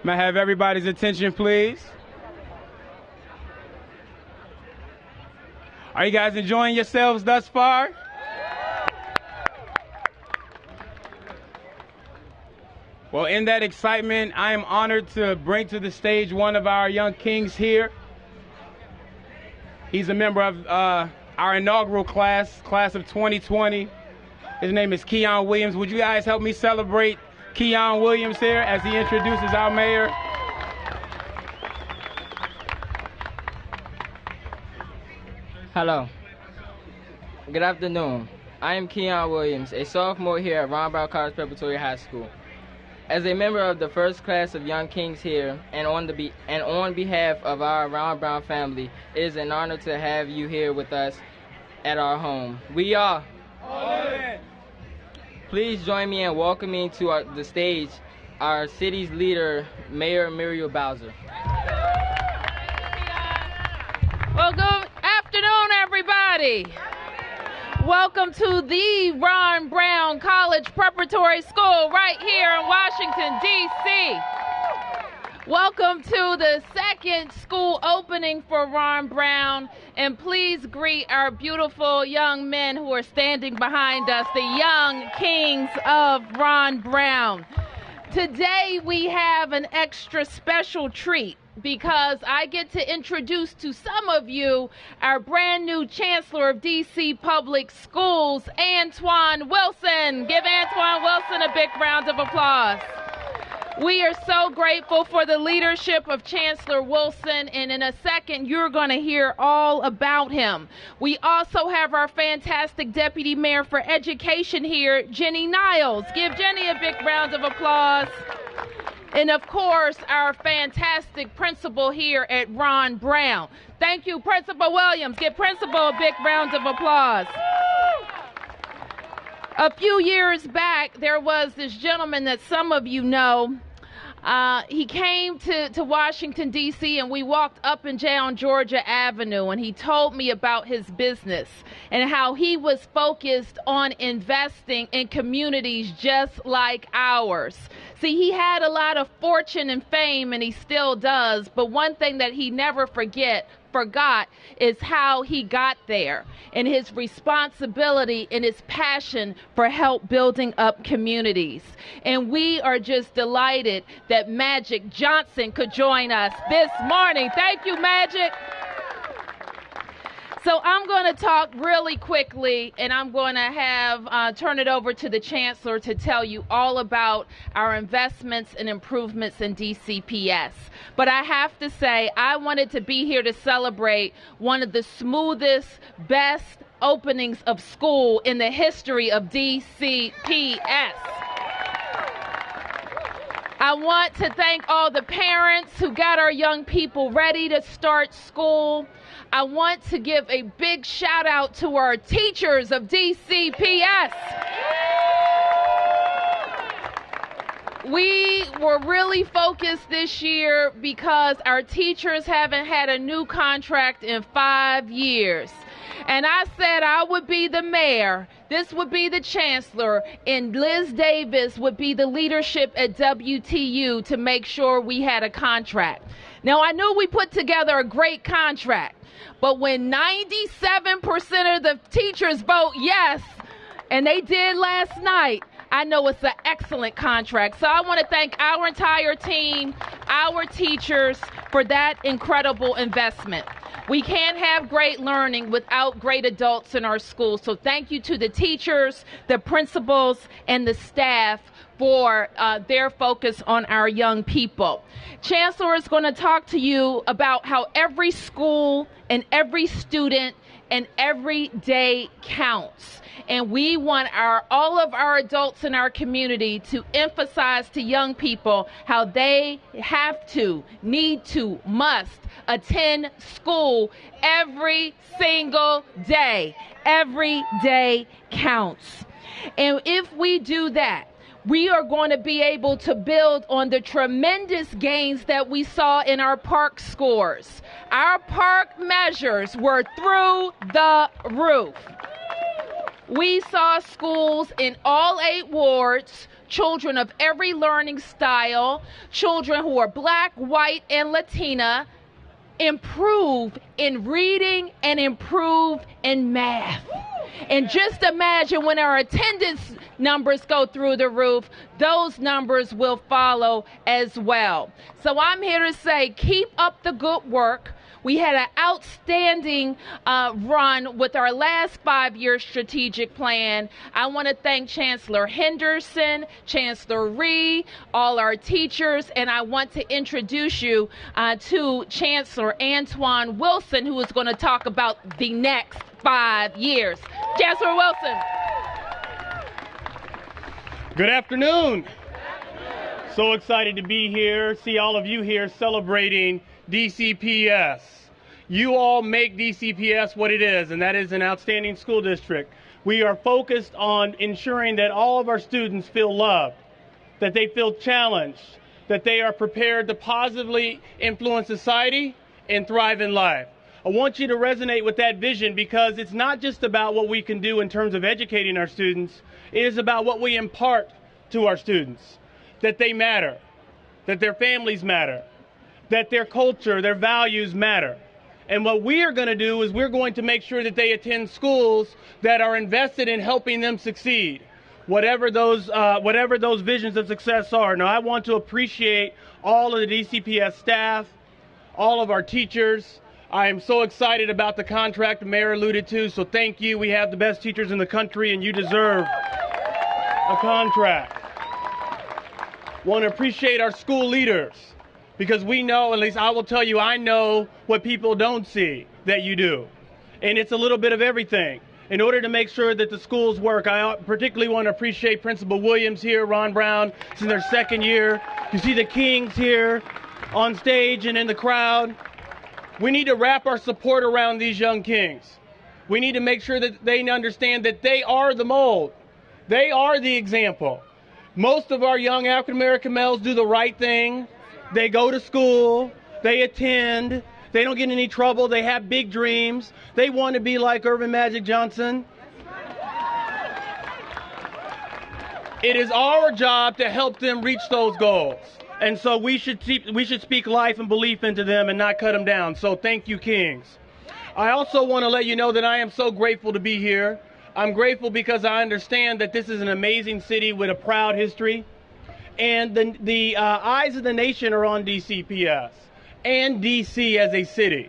May I have everybody's attention, please? Are you guys enjoying yourselves thus far? Well, in that excitement, I am honored to bring to the stage one of our young kings here. He's a member of our inaugural class of 2020. His name is Keon Williams. Would you guys help me celebrate Keon Williams here as he introduces our mayor? Hello. Good afternoon. I am Keon Williams, a sophomore here at Ron Brown College Preparatory High School. As a member of the first class of Young Kings here, and on behalf of our Ron Brown family, it is an honor to have you here with us at our home. We are. Please join me in welcoming to the stage our city's leader, Mayor Muriel Bowser. Well, good afternoon, everybody. Welcome to the Ron Brown College Preparatory School right here in Washington, D.C. Welcome to the second school opening for Ron Brown, and please greet our beautiful young men who are standing behind us, the young kings of Ron Brown. Today we have an extra special treat, because I get to introduce to some of you our brand new Chancellor of DC Public Schools, Antwan Wilson. Give Antwan Wilson a big round of applause. We are so grateful for the leadership of Chancellor Wilson, and in a second you're going to hear all about him. We also have our fantastic Deputy Mayor for Education here, Jenny Niles. Give Jenny a big round of applause. And of course, our fantastic principal here at Ron Brown. Thank you, Principal Williams. Give Principal a big round of applause. A few years back, there was this gentleman that some of you know. He came to Washington, D.C., and we walked up and down Georgia Avenue, and he told me about his business and how he was focused on investing in communities just like ours. See, he had a lot of fortune and fame, and he still does, but one thing that he never forgot is how he got there, and his responsibility and his passion for help building up communities. And we are just delighted that Magic Johnson could join us this morning. Thank you, Magic. So I'm going to talk really quickly, and I'm going to turn it over to the Chancellor to tell you all about our investments and improvements in DCPS. But I have to say, I wanted to be here to celebrate one of the smoothest, best openings of school in the history of DCPS. I want to thank all the parents who got our young people ready to start school. I want to give a big shout out to our teachers of DCPS. We were really focused this year because our teachers haven't had a new contract in 5 years. And I said I would be the mayor, this would be the chancellor, and Liz Davis would be the leadership at WTU to make sure we had a contract. Now, I knew we put together a great contract, but when 97% of the teachers vote yes, and they did last night, I know it's an excellent contract. So I want to thank our entire team, our teachers, for that incredible investment. We can't have great learning without great adults in our schools. So thank you to the teachers, the principals, and the staff for their focus on our young people. Chancellor is going to talk to you about how every school and every student and every day counts. And we want all of our adults in our community to emphasize to young people how they have to, need to, must attend school every single day. Every day counts. And if we do that, we are going to be able to build on the tremendous gains that we saw in our park scores. Our park measures were through the roof. We saw schools in all 8 wards children of every learning style, children who are Black, white, and Latina, improve in reading and improve in math. And just imagine when our attendance numbers go through the roof, those numbers will follow as well. So I'm here to say, keep up the good work. We had an outstanding run with our last 5-year strategic plan. I want to thank Chancellor Henderson, Chancellor Ree, all our teachers, and I want to introduce you to Chancellor Antwan Wilson, who is going to talk about the next 5 years. Chancellor Wilson. Good afternoon. So excited to be here, see all of you here celebrating DCPS. You all make DCPS what it is, and that is an outstanding school district. We are focused on ensuring that all of our students feel loved, that they feel challenged, that they are prepared to positively influence society and thrive in life. I want you to resonate with that vision because it's not just about what we can do in terms of educating our students. It is about what we impart to our students, that they matter, that their families matter, that their culture, their values matter. And what we are going to do is we're going to make sure that they attend schools that are invested in helping them succeed, whatever those visions of success are. Now, I want to appreciate all of the DCPS staff, all of our teachers. I am so excited about the contract the mayor alluded to, so thank you. We have the best teachers in the country, and you deserve a contract. Want to appreciate our school leaders, because we know, at least I will tell you, I know what people don't see that you do. And it's a little bit of everything. In order to make sure that the schools work, I particularly want to appreciate Principal Williams here, Ron Brown. It's in their 2nd year. You see the Kings here on stage and in the crowd. We need to wrap our support around these young Kings. We need to make sure that they understand that they are the mold. They are the example. Most of our young African-American males do the right thing. They go to school, they attend, they don't get in any trouble, they have big dreams, they want to be like Earvin Magic Johnson. It is our job to help them reach those goals. And so we should speak life and belief into them and not cut them down. So thank you, Kings. I also want to let you know that I am so grateful to be here. I'm grateful because I understand that this is an amazing city with a proud history. And the eyes of the nation are on DCPS and DC as a city.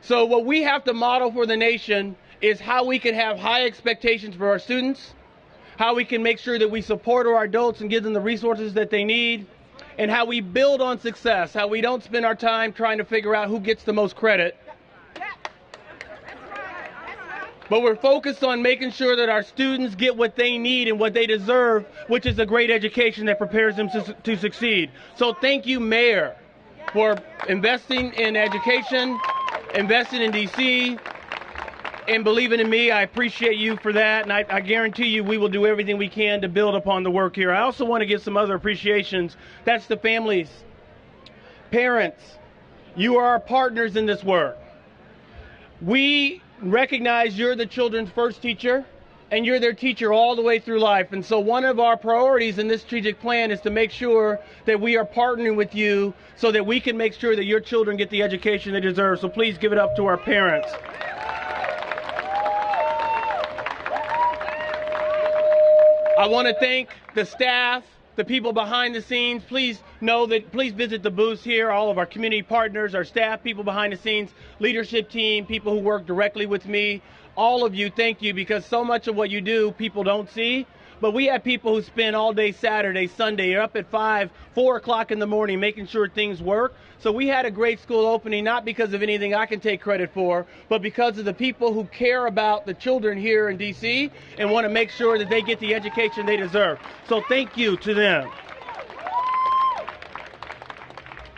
So what we have to model for the nation is how we can have high expectations for our students, how we can make sure that we support our adults and give them the resources that they need, and how we build on success, how we don't spend our time trying to figure out who gets the most credit. But we're focused on making sure that our students get what they need and what they deserve, which is a great education that prepares them to succeed. So thank you, Mayor, for investing in education, investing in DC, and believing in me. I appreciate you for that, and I guarantee you we will do everything we can to build upon the work here. I also want to give some other appreciations. That's the families. Parents, you are our partners in this work. We recognize you're the children's first teacher, and you're their teacher all the way through life. And so one of our priorities in this strategic plan is to make sure that we are partnering with you so that we can make sure that your children get the education they deserve. So please give it up to our parents. I want to thank the staff, the people behind the scenes. Please visit the booths here, all of our community partners, our staff, people behind the scenes, leadership team, people who work directly with me. All of you, thank you, because so much of what you do people don't see. But we have people who spend all day Saturday, Sunday, up at 4 o'clock in the morning making sure things work. So we had a great school opening, not because of anything I can take credit for, but because of the people who care about the children here in DC and want to make sure that they get the education they deserve. So thank you to them.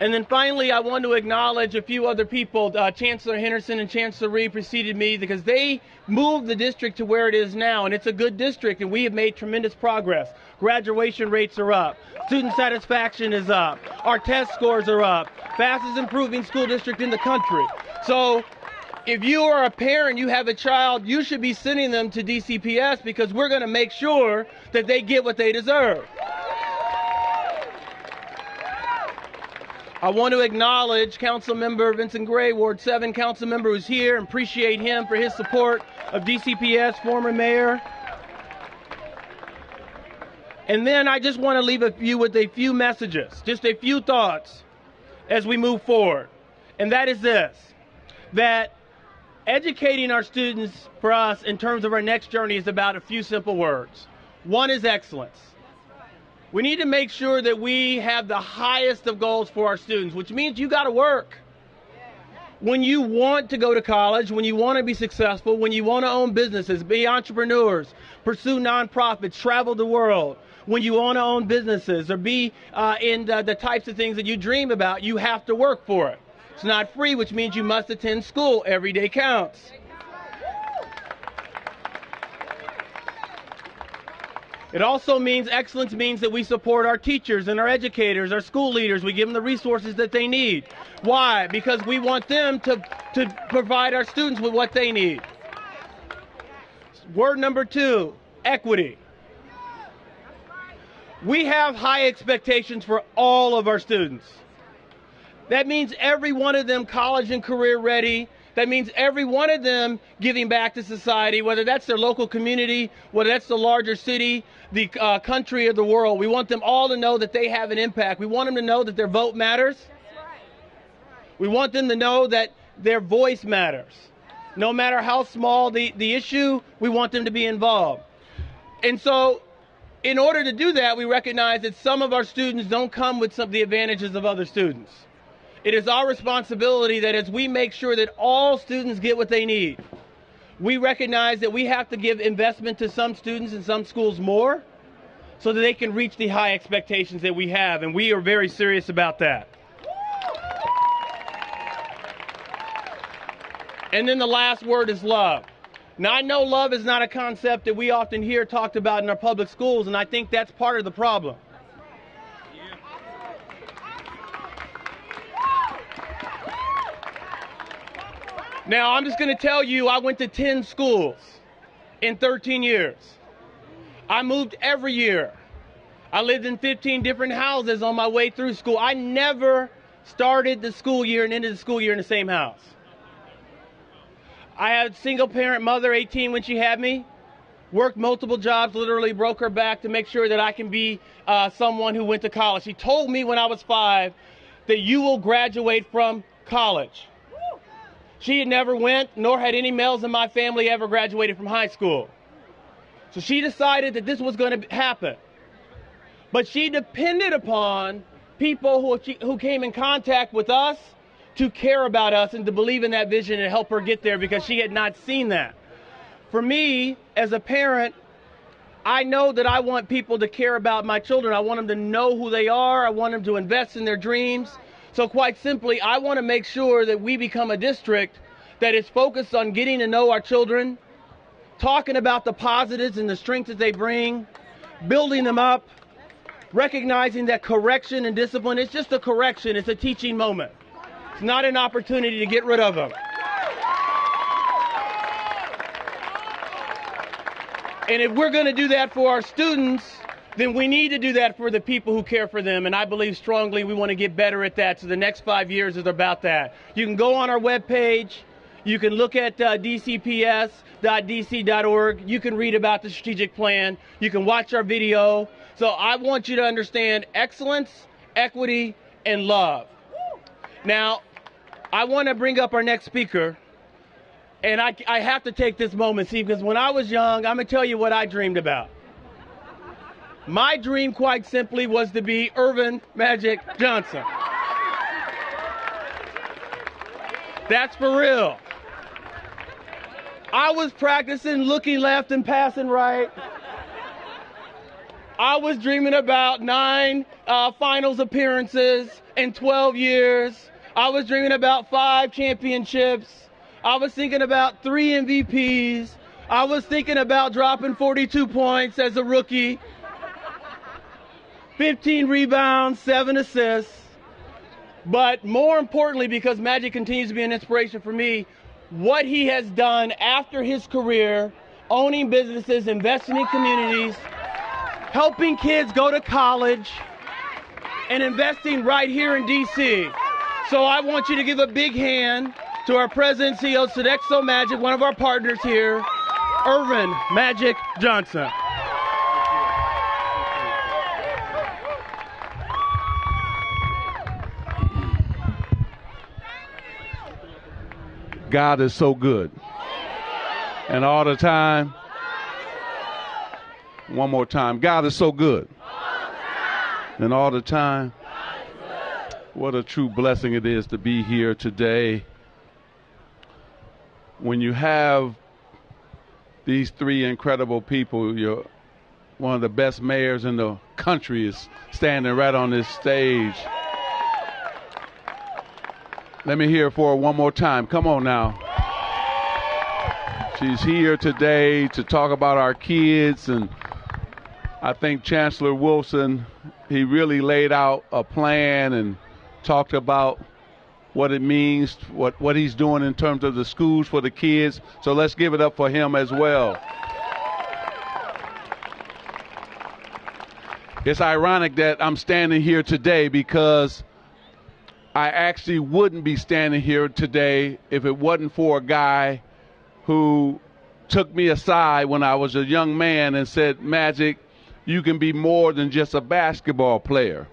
And then finally, I want to acknowledge a few other people. Chancellor Henderson and Chancellor Ree preceded me because they moved the district to where it is now, and it's a good district, and we have made tremendous progress. Graduation rates are up. Student satisfaction is up. Our test scores are up. Fastest improving school district in the country. So if you are a parent, you have a child, you should be sending them to DCPS because we're going to make sure that they get what they deserve. I want to acknowledge Council Member Vincent Gray, Ward 7 Council Member, who's here, and appreciate him for his support of DCPS, former mayor. And then I just want to leave you with a few messages, just a few thoughts as we move forward. And that is this, that educating our students for us in terms of our next journey is about a few simple words. One is excellence. We need to make sure that we have the highest of goals for our students, which means you got to work. When you want to go to college, when you want to be successful, when you want to own businesses, be entrepreneurs, pursue nonprofits, travel the world, when you want to own businesses or be in the types of things that you dream about, you have to work for it. It's not free, which means you must attend school. Every day counts. It also means excellence means that we support our teachers and our educators, our school leaders. We give them the resources that they need. Why? Because we want them to provide our students with what they need. Word number 2, equity. We have high expectations for all of our students. That means every one of them college and career ready. That means every one of them giving back to society, whether that's their local community, whether that's the larger city, the country, or the world. We want them all to know that they have an impact. We want them to know that their vote matters. We want them to know that their voice matters. No matter how small the issue, we want them to be involved. And so, in order to do that, we recognize that some of our students don't come with some of the advantages of other students. It is our responsibility that as we make sure that all students get what they need, we recognize that we have to give investment to some students and some schools more so that they can reach the high expectations that we have, and we are very serious about that. And then the last word is love. Now, I know love is not a concept that we often hear talked about in our public schools, and I think that's part of the problem. Now, I'm just going to tell you, I went to 10 schools in 13 years. I moved every year. I lived in 15 different houses on my way through school. I never started the school year and ended the school year in the same house. I had a single-parent mother, 18 when she had me, worked multiple jobs, literally broke her back to make sure that I can be someone who went to college. She told me when I was 5 that you will graduate from college. She had never went, nor had any males in my family ever graduated from high school. So she decided that this was going to happen. But she depended upon people who came in contact with us to care about us and to believe in that vision and help her get there, because she had not seen that. For me, as a parent, I know that I want people to care about my children. I want them to know who they are. I want them to invest in their dreams. So quite simply, I want to make sure that we become a district that is focused on getting to know our children, talking about the positives and the strengths that they bring, building them up, recognizing that correction and discipline is just a correction. It's a teaching moment. It's not an opportunity to get rid of them. And if we're going to do that for our students, then we need to do that for the people who care for them. And I believe strongly we want to get better at that. So the next 5 years is about that. You can go on our webpage. You can look at dcps.dc.org. You can read about the strategic plan. You can watch our video. So I want you to understand excellence, equity, and love. Now, I want to bring up our next speaker. And I have to take this moment, see, because when I was young, I'm going to tell you what I dreamed about. My dream, quite simply, was to be Earvin Magic Johnson. That's for real. I was practicing looking left and passing right. I was dreaming about 9 finals appearances in 12 years. I was dreaming about 5 championships. I was thinking about 3 MVPs. I was thinking about dropping 42 points as a rookie. 15 rebounds, 7 assists. But more importantly, because Magic continues to be an inspiration for me, what he has done after his career, owning businesses, investing in communities, helping kids go to college, and investing right here in D.C. So I want you to give a big hand to our President and CEO, Sodexo Magic, one of our partners here, Earvin Magic Johnson. God is so good. And all the time, one more time, God is so good. And all the time, what a true blessing it is to be here today. When you have these three incredible people, you're one of the best mayors in the country is standing right on this stage. Let me hear it for her one more time. Come on now. She's here today to talk about our kids, and I think Chancellor Wilson, he really laid out a plan and talked about what it means, what he's doing in terms of the schools for the kids. So let's give it up for him as well. It's ironic that I'm standing here today because I actually wouldn't be standing here today if it wasn't for a guy who took me aside when I was a young man and said, Magic, you can be more than just a basketball player.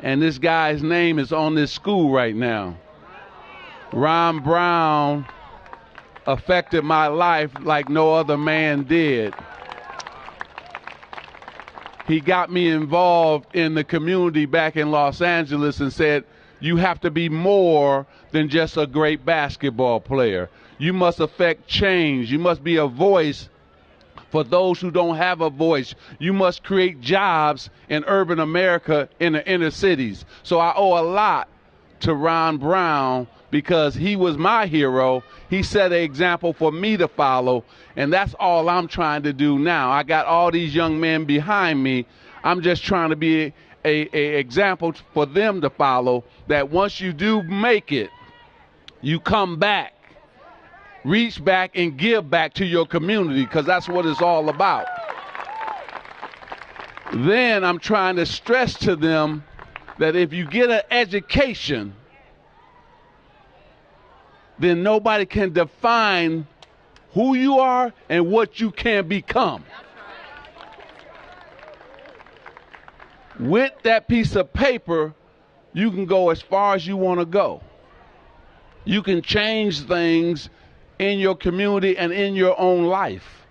And this guy's name is on this school right now. Ron Brown affected my life like no other man did. He got me involved in the community back in Los Angeles and said, you have to be more than just a great basketball player. You must affect change. You must be a voice for those who don't have a voice. You must create jobs in urban America in the inner cities. So I owe a lot to Ron Brown because he was my hero. He set an example for me to follow, and that's all I'm trying to do now. I got all these young men behind me. I'm just trying to be a example for them to follow, that once you do make it, you come back, reach back and give back to your community, because that's what it's all about. Then I'm trying to stress to them that if you get an education, then nobody can define who you are and what you can become. With that piece of paper, you can go as far as you want to go. You can change things in your community and in your own life.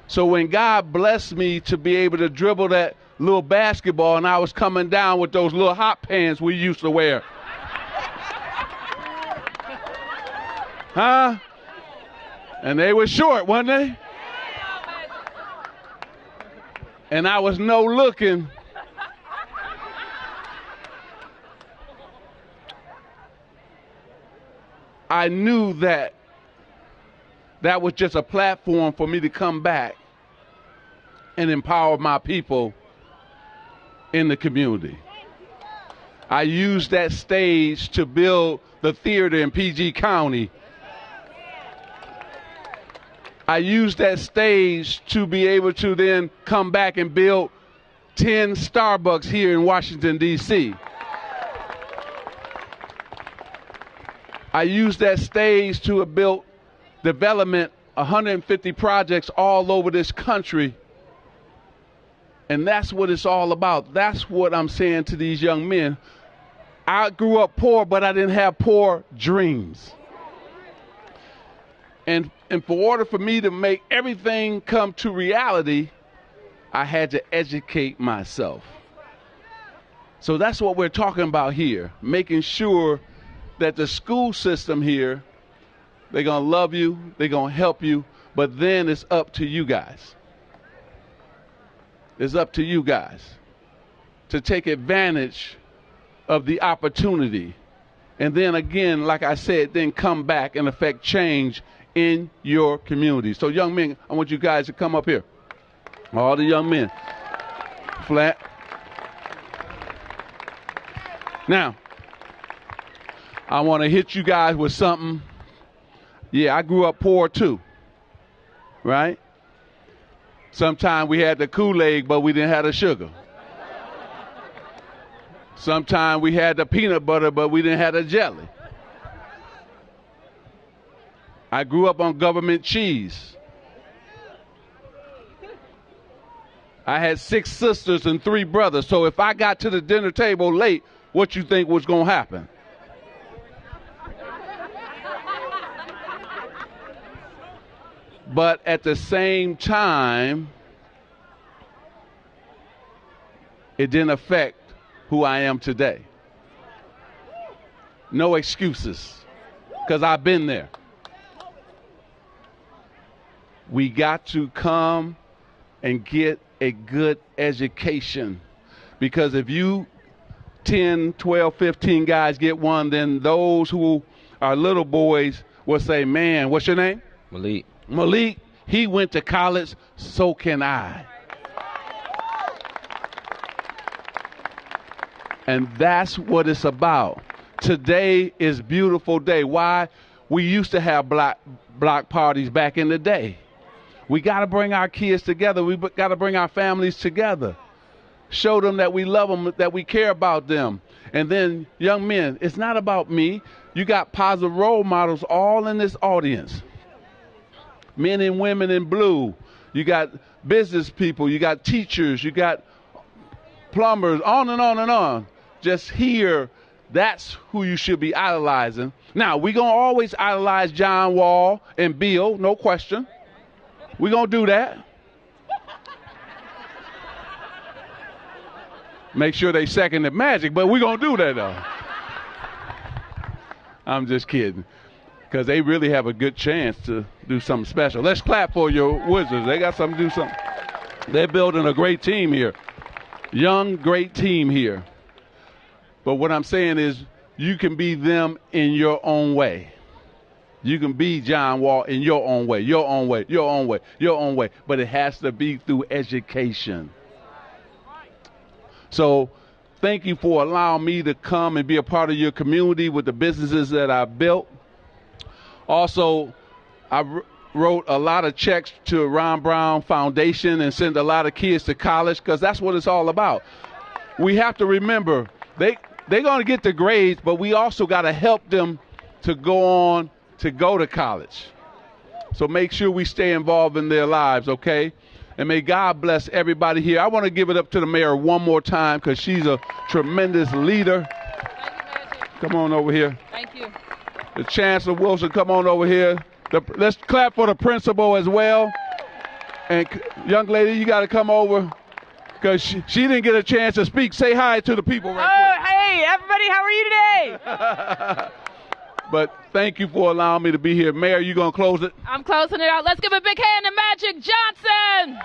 So when God blessed me to be able to dribble that little basketball and I was coming down with those little hot pants we used to wear. Huh? And they were short, weren't they? And I was no looking. I knew that that was just a platform for me to come back and empower my people in the community. I used that stage to build the theater in PG County. I used that stage to be able to then come back and build 10 Starbucks here in Washington, D.C. I used that stage to have built development, 150 projects all over this country. And that's what it's all about. That's what I'm saying to these young men. I grew up poor, but I didn't have poor dreams. And for order for me to make everything come to reality, I had to educate myself. So that's what we're talking about here, making sure that the school system here, they're going to love you, they're going to help you, but then it's up to you guys. It's up to you guys to take advantage of the opportunity. And then again, like I said, then come back and affect change in your community. So young men, I want you guys to come up here. All the young men. Flat. Now, I want to hit you guys with something. Yeah, I grew up poor too, right? Sometimes we had the Kool-Aid, but we didn't have the sugar. Sometimes we had the peanut butter, but we didn't have the jelly. I grew up on government cheese. I had 6 sisters and 3 brothers, so if I got to the dinner table late, what you think was going to happen? But at the same time, it didn't affect who I am today. No excuses, because I've been there. We got to come and get a good education, because if you 10, 12, 15 guys get one, then those who are little boys will say, man, what's your name? Malik. Malik, he went to college, so can I. And that's what it's about. Today is a beautiful day. Why? We used to have block parties back in the day. We got to bring our kids together. We got to bring our families together. Show them that we love them, that we care about them. And then, young men, it's not about me. You got positive role models all in this audience. Men and women in blue. You got business people. You got teachers. You got plumbers, on and on and on. Just here, that's who you should be idolizing. Now, we're going to always idolize John Wall and Bill, no question. We're going to do that. Make sure they second the Magic, but we're going to do that, though. I'm just kidding, because they really have a good chance to do something special. Let's clap for your Wizards. They got something to do something. They're building a great team here. Young, great team here. But what I'm saying is you can be them in your own way. You can be John Wall in your own way, your own way, your own way, your own way. But it has to be through education. So thank you for allowing me to come and be a part of your community with the businesses that I built. Also, I wrote a lot of checks to Ron Brown Foundation and sent a lot of kids to college, because that's what it's all about. We have to remember, they're going to get the grades, but we also got to help them to go to college. So make sure we stay involved in their lives, okay? And may God bless everybody here. I want to give it up to the mayor one more time, because she's a tremendous leader. Thank you, Magic. Come on over here. Thank you. The Chancellor Wilson, come on over here. Let's clap for the principal as well. And young lady, you got to come over, because she didn't get a chance to speak. Say hi to the people right quick. Hey, everybody, how are you today? But thank you for allowing me to be here. Mayor, you going to close it? I'm closing it out. Let's give a big hand to Magic Johnson.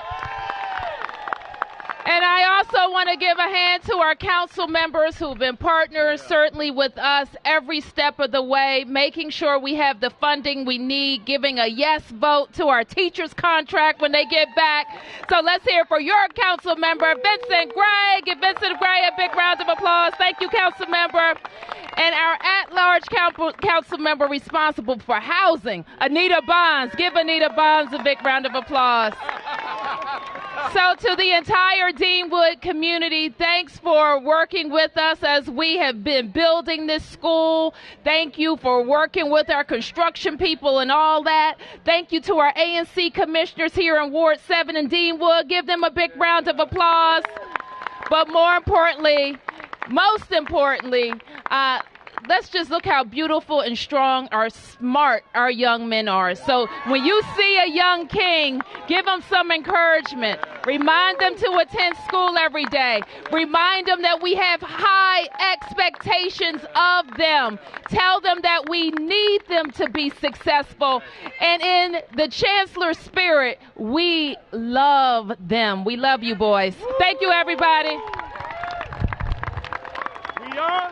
And I also want to give a hand to our council members who've been partners, certainly with us every step of the way, making sure we have the funding we need, giving a yes vote to our teachers' contract when they get back. So let's hear for your council member, Vincent Gray. Give Vincent Gray a big round of applause. Thank you, council member. And our at-large council member responsible for housing, Anita Bonds. Give Anita Bonds a big round of applause. So to the entire Deanwood community, thanks for working with us as we have been building this school. Thank you for working with our construction people and all that. Thank you to our ANC commissioners here in Ward 7 in Deanwood. Give them a big round of applause. But more importantly, most importantly, let's just look how beautiful and strong or smart our young men are. So when you see a young king, give them some encouragement. Remind them to attend school every day. Remind them that we have high expectations of them. Tell them that we need them to be successful. And in the Chancellor's spirit, we love them. We love you, boys. Thank you, everybody. We are